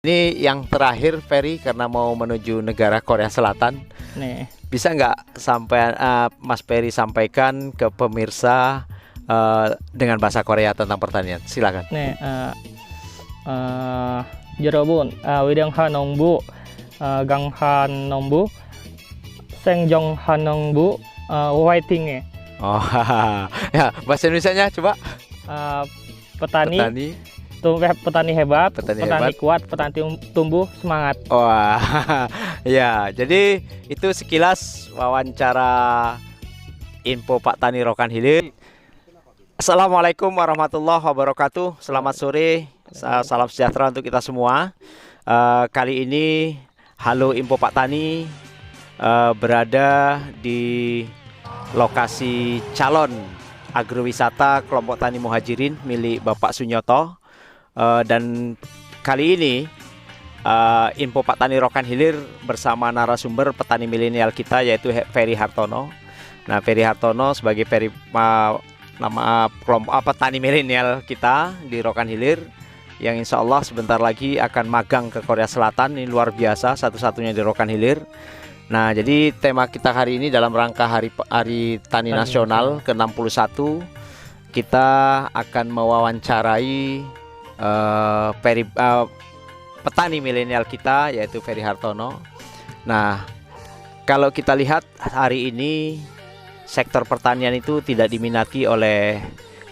Ini yang terakhir Ferry karena mau menuju negara Korea Selatan. Nih, Bisa nggak sampai Mas Ferry sampaikan ke pemirsa dengan bahasa Korea tentang pertanian? Silakan. nih, 여러분, 위령한 농부, 강한 농부, 생존한 농부, 화이팅! Oh, ya bahasa Indonesianya coba. Petani, Petani. petani hebat, Petani petani hebat. kuat, petani tumbuh semangat. Wah, ya. Jadi itu sekilas wawancara info Pak Tani Rokan Hilir. Assalamualaikum warahmatullahi wabarakatuh. Selamat sore, salam sejahtera untuk kita semua. Kali ini Halo Info Pak Tani berada di lokasi calon agrowisata kelompok tani muhajirin milik Bapak Sunyoto. Dan kali ini Info Pak Tani Rokan Hilir bersama narasumber petani milenial kita yaitu Ferry Hartono. Nah, Ferry Hartono sebagai nama kelompok petani milenial kita di Rokan Hilir yang insya Allah sebentar lagi akan magang ke Korea Selatan. Ini luar biasa, satu-satunya di Rokan Hilir. Nah, jadi tema kita hari ini dalam rangka Hari Tani Nasional ke-61 kita akan mewawancarai petani milenial kita yaitu Ferry Hartono. Nah, kalau kita lihat hari ini sektor pertanian itu tidak diminati oleh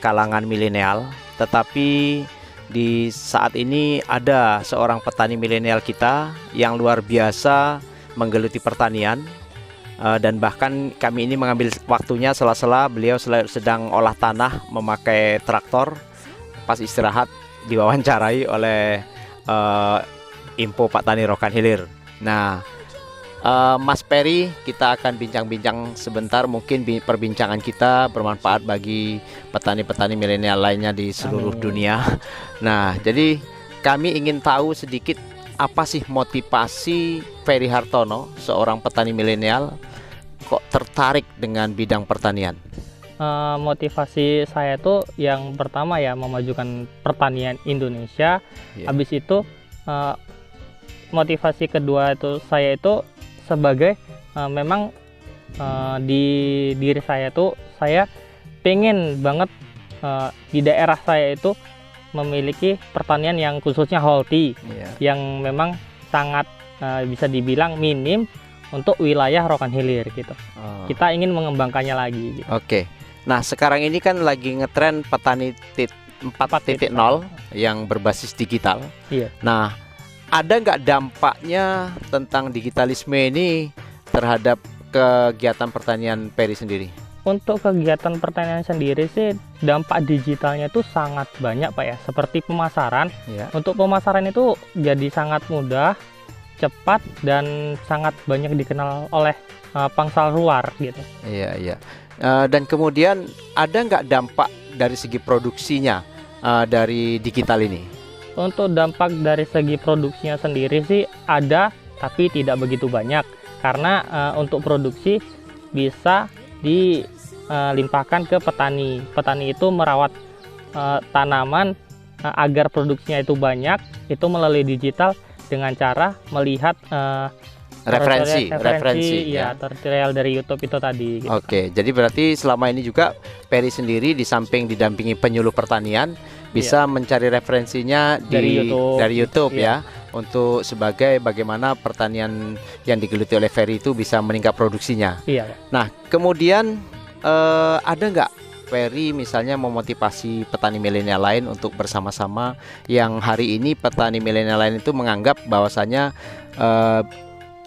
kalangan milenial, tetapi di saat ini ada seorang petani milenial kita yang luar biasa menggeluti pertanian. Dan bahkan kami ini mengambil waktunya sela-sela beliau sedang olah tanah memakai traktor, pas istirahat diwawancarai oleh Info Pak Tani Rokan Hilir. Nah, Mas Ferry, kita akan bincang-bincang sebentar. Mungkin perbincangan kita bermanfaat bagi petani-petani milenial lainnya di seluruh dunia. Nah, jadi kami ingin tahu sedikit apa sih motivasi Ferry Hartono, seorang petani milenial, kok tertarik dengan bidang pertanian? Motivasi saya tuh yang pertama ya memajukan pertanian Indonesia. Habis itu motivasi kedua itu saya itu sebagai memang di diri saya tuh saya pengen banget di daerah saya itu memiliki pertanian yang khususnya healthy, yang memang sangat bisa dibilang minim untuk wilayah Rokan Hilir gitu. Kita ingin mengembangkannya lagi gitu. Oke. Nah, sekarang ini kan lagi ngetren petani 4.0 yang berbasis digital. Iya. Nah, ada nggak dampaknya tentang digitalisme ini terhadap kegiatan pertanian Ferry sendiri? Untuk kegiatan pertanian sendiri sih dampak digitalnya itu sangat banyak Pak ya. Seperti pemasaran. Untuk pemasaran itu jadi sangat mudah, cepat, dan sangat banyak dikenal oleh pangsal luar gitu. Iya. Dan kemudian ada nggak dampak dari segi produksinya dari digital ini? Untuk dampak dari segi produksinya sendiri sih ada, tapi tidak begitu banyak. Karena untuk produksi bisa dilimpahkan ke petani. Petani itu merawat tanaman agar produksinya itu banyak, itu melalui digital dengan cara melihat referensi ya, tutorial dari YouTube itu tadi gitu. Oke, jadi berarti selama ini juga Ferry sendiri di samping didampingi penyuluh pertanian bisa mencari referensinya dari YouTube ya, untuk sebagai bagaimana pertanian yang digeluti oleh Ferry itu bisa meningkat produksinya. Nah, kemudian ada nggak Ferry misalnya memotivasi petani milenial lain untuk bersama-sama, yang hari ini petani milenial lain itu menganggap bahwasanya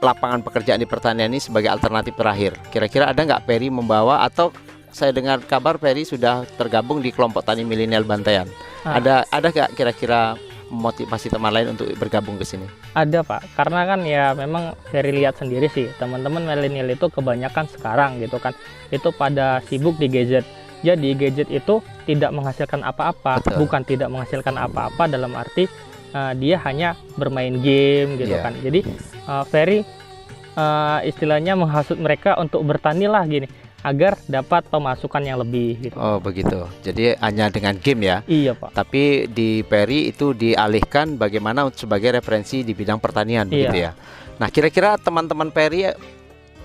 lapangan pekerjaan di pertanian ini sebagai alternatif terakhir. Kira-kira ada nggak Ferry membawa, atau saya dengar kabar Ferry sudah tergabung di kelompok tani milenial Bantayan. Ada nggak kira-kira motivasi teman lain untuk bergabung ke sini? Ada Pak, karena kan ya memang Ferry lihat sendiri sih teman-teman milenial itu kebanyakan sekarang gitu kan, itu pada sibuk di gadget. Jadi gadget itu tidak menghasilkan apa-apa. Bukan tidak menghasilkan apa-apa dalam arti dia hanya bermain game gitu kan. Jadi Ferry istilahnya menghasut mereka untuk bertani lah gini. agar dapat pemasukan yang lebih gitu. Oh begitu. Jadi hanya dengan game ya. Iya Pak. Tapi di Peri itu dialihkan bagaimana sebagai referensi di bidang pertanian Iya. begitu ya. Nah kira-kira teman-teman Peri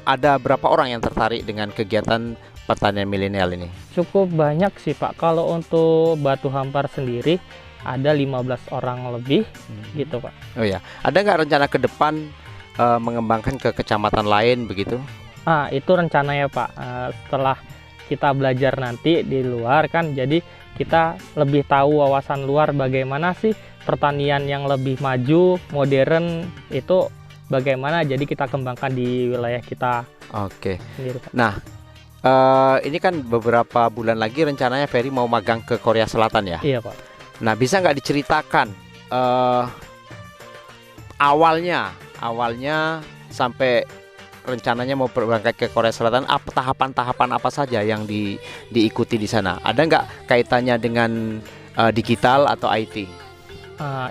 ada berapa orang yang tertarik dengan kegiatan pertanian milenial ini? Cukup banyak sih Pak. Kalau untuk Batu Hampar sendiri ada 15 orang lebih gitu Pak. Oh ya, ada nggak rencana ke depan mengembangkan ke kecamatan lain begitu? Itu rencananya Pak. Setelah kita belajar nanti di luar kan, jadi kita lebih tahu wawasan luar bagaimana sih pertanian yang lebih maju, modern itu bagaimana. Jadi kita kembangkan di wilayah kita Oke. sendiri Pak. Nah, ini kan beberapa bulan lagi rencananya Ferry mau magang ke Korea Selatan ya. Iya Pak. Nah, bisa nggak diceritakan awalnya sampai rencananya mau berangkat ke Korea Selatan, tahapan-tahapan apa saja yang diikuti di sana? Ada nggak kaitannya dengan digital atau IT?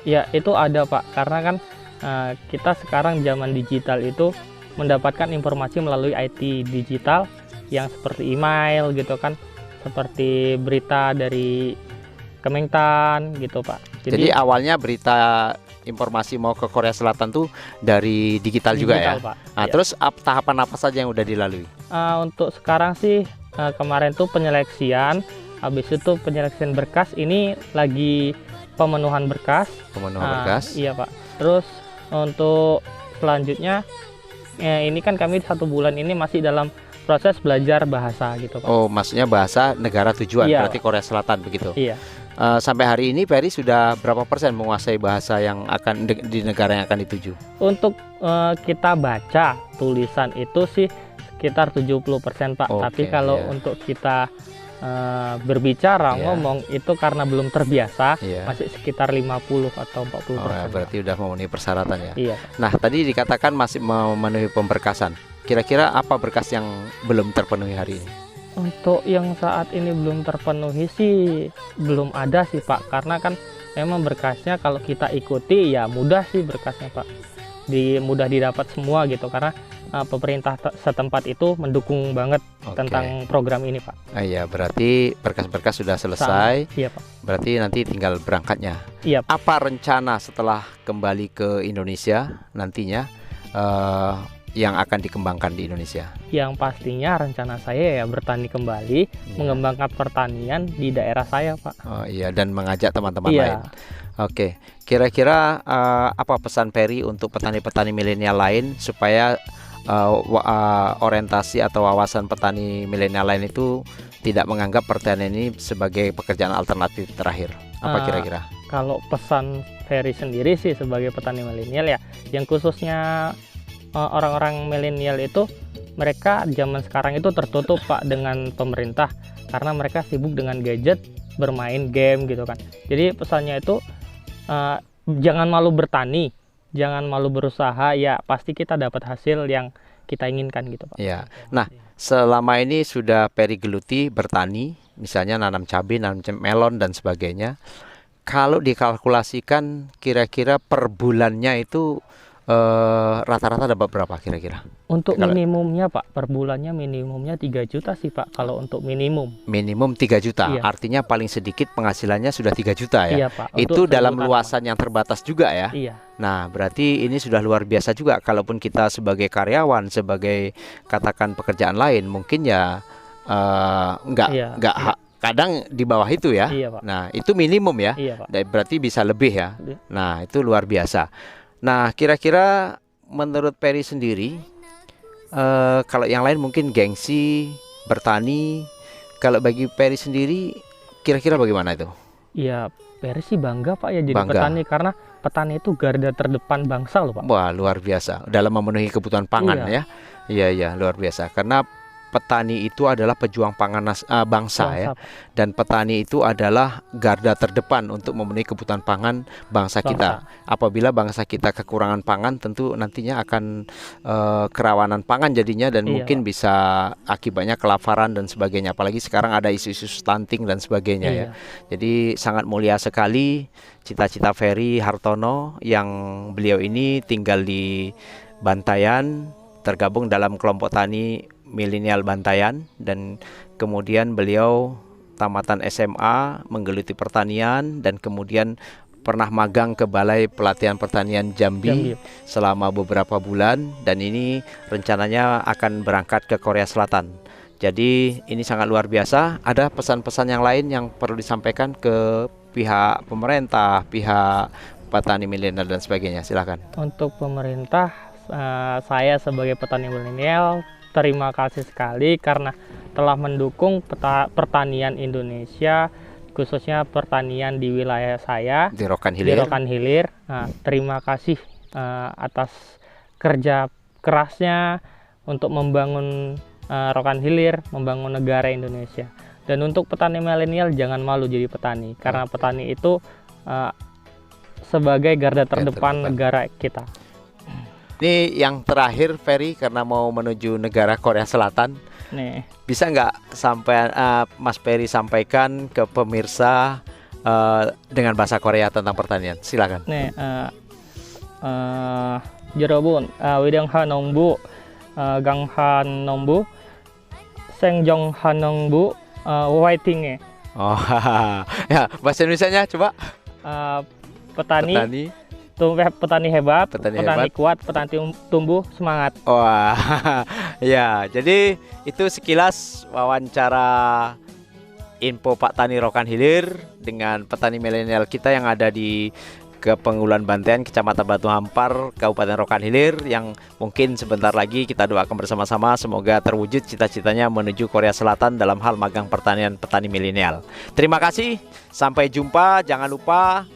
Ya itu ada Pak, karena kan kita sekarang zaman digital itu mendapatkan informasi melalui IT digital yang seperti email gitu kan, seperti berita dari Kementan gitu Pak. Jadi awalnya berita informasi mau ke Korea Selatan tuh dari digital juga ya. Pak. Nah, Ya. terus tahapan apa saja yang udah dilalui? Untuk sekarang sih kemarin tuh penyeleksian, habis itu penyeleksian berkas, ini lagi pemenuhan berkas. Pemenuhan berkas. Iya Pak. Terus untuk selanjutnya ini kan kami 1 bulan ini masih dalam proses belajar bahasa gitu Pak. Oh, maksudnya bahasa negara tujuan, Iya, berarti Korea Selatan begitu. Iya. Sampai hari ini Ferry sudah berapa persen menguasai bahasa yang akan di negara yang akan dituju? Untuk kita baca tulisan itu sih sekitar 70% Pak. Oke, Tapi kalau iya. untuk kita berbicara, Iya. ngomong itu karena belum terbiasa, Iya. masih sekitar 50 atau 40%. Oh, ya, berarti udah memenuhi persyaratan ya. Iya. Nah, tadi dikatakan masih memenuhi pemberkasan. Kira-kira apa berkas yang belum terpenuhi hari ini? Untuk yang saat ini belum terpenuhi sih belum ada sih Pak, karena kan memang berkasnya kalau kita ikuti ya mudah sih berkasnya Pak, mudah didapat semua gitu, karena pemerintah setempat itu mendukung banget Oke. tentang program ini Pak. Iya, berarti berkas-berkas sudah selesai. Iya Pak. Berarti nanti tinggal berangkatnya. Iya Pak. Apa rencana setelah kembali ke Indonesia nantinya yang akan dikembangkan di Indonesia? Yang pastinya rencana saya ya bertani kembali, mengembangkan pertanian di daerah saya Pak. Oh iya, dan mengajak teman-teman Iya. lain. Oke, kira-kira apa pesan Ferry untuk petani-petani milenial lain supaya orientasi atau wawasan petani milenial lain itu tidak menganggap pertanian ini sebagai pekerjaan alternatif terakhir? Apa kira-kira? Kalau pesan Ferry sendiri sih sebagai petani milenial ya, yang khususnya orang-orang milenial itu, mereka zaman sekarang itu tertutup Pak dengan pemerintah karena mereka sibuk dengan gadget, bermain game gitu kan. Jadi pesannya itu jangan malu bertani, jangan malu berusaha, ya pasti kita dapat hasil yang kita inginkan gitu Pak. Ya. Nah, selama ini sudah Ferry geluti bertani, misalnya nanam cabai, nanam melon dan sebagainya. Kalau dikalkulasikan kira-kira per bulannya itu rata-rata dapat berapa kira-kira? Untuk Kalau- minimumnya Pak, per bulannya minimumnya 3 juta sih Pak kalau untuk minimum. Minimum 3 juta. Iya. Artinya paling sedikit penghasilannya sudah 3 juta ya. Iya Pak. Itu untuk dalam seluruh luasan yang terbatas juga ya. tanaman. Iya. Nah, berarti ini sudah luar biasa juga. Kalaupun kita sebagai karyawan, sebagai katakan pekerjaan lain, mungkin ya Iya. kadang di bawah itu ya. Iya Pak. Nah, itu minimum ya. Iya Pak. Berarti bisa lebih ya. Iya. Nah, itu luar biasa. Nah, kira-kira menurut Ferry sendiri, kalau yang lain mungkin gengsi, bertani. Kalau bagi Ferry sendiri, kira-kira bagaimana itu? Iya, Ferry sih bangga Pak ya jadi Bangga. petani, karena petani itu garda terdepan bangsa loh Pak. Wah, luar biasa dalam memenuhi kebutuhan pangan Iya. ya. Iya, iya, luar biasa. Karena petani itu adalah pejuang pangan bangsa ya. Pak. Dan petani itu adalah garda terdepan untuk memenuhi kebutuhan pangan bangsa kita. Apabila bangsa kita kekurangan pangan, tentu nantinya akan kerawanan pangan jadinya, dan Iya, mungkin bisa akibatnya kelaparan dan sebagainya. Apalagi sekarang ada isu-isu stunting dan sebagainya ya. Iya. Jadi sangat mulia sekali cita-cita Ferry Hartono yang beliau ini tinggal di Bantayan, tergabung dalam kelompok tani milenial Bantayan, dan kemudian beliau tamatan SMA menggeluti pertanian dan kemudian pernah magang ke Balai Pelatihan Pertanian Jambi selama beberapa bulan, dan ini rencananya akan berangkat ke Korea Selatan. Jadi ini sangat luar biasa. Ada pesan-pesan yang lain yang perlu disampaikan ke pihak pemerintah, pihak petani milenial dan sebagainya? Silakan. Untuk pemerintah, saya sebagai petani milenial terima kasih sekali karena telah mendukung pertanian Indonesia, khususnya pertanian di wilayah saya Di Rokan di Hilir. Rokan Hilir. Terima kasih atas kerja kerasnya untuk membangun Rokan Hilir, membangun negara Indonesia. Dan untuk petani milenial, jangan malu jadi petani, karena petani itu sebagai garda terdepan negara kita. Ini yang terakhir, Ferry, karena mau menuju negara Korea Selatan. Nih, Bisa nggak sampai Mas Ferry sampaikan ke pemirsa dengan bahasa Korea tentang pertanian? Silakan. 네, 여러분, 위령한 농부, 강한 농부, 생정한 농부, 화이팅해. Oh, ya, bahasa Indonesianya coba. Petani, Petani. petani hebat, Petani petani hebat. kuat, petani tumbuh semangat. Wah, ya. Jadi itu sekilas wawancara info Pak Tani Rokan Hilir dengan petani milenial kita yang ada di Kepenguluan Bantayan, Kecamatan Batu Hampar, Kabupaten Rokan Hilir, yang mungkin sebentar lagi kita doakan bersama-sama semoga terwujud cita-citanya menuju Korea Selatan dalam hal magang pertanian petani milenial. Terima kasih, sampai jumpa. Jangan lupa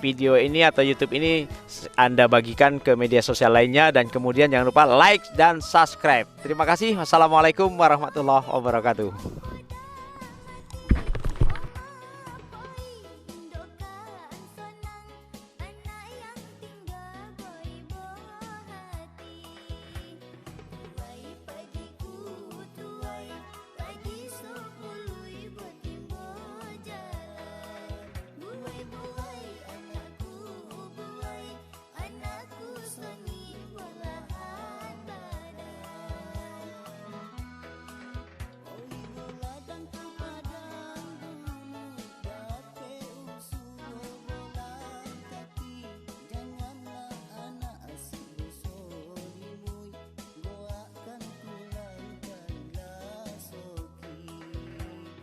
video ini atau YouTube ini Anda bagikan ke media sosial lainnya, dan kemudian jangan lupa like dan subscribe. Terima kasih. Wassalamualaikum warahmatullahi wabarakatuh.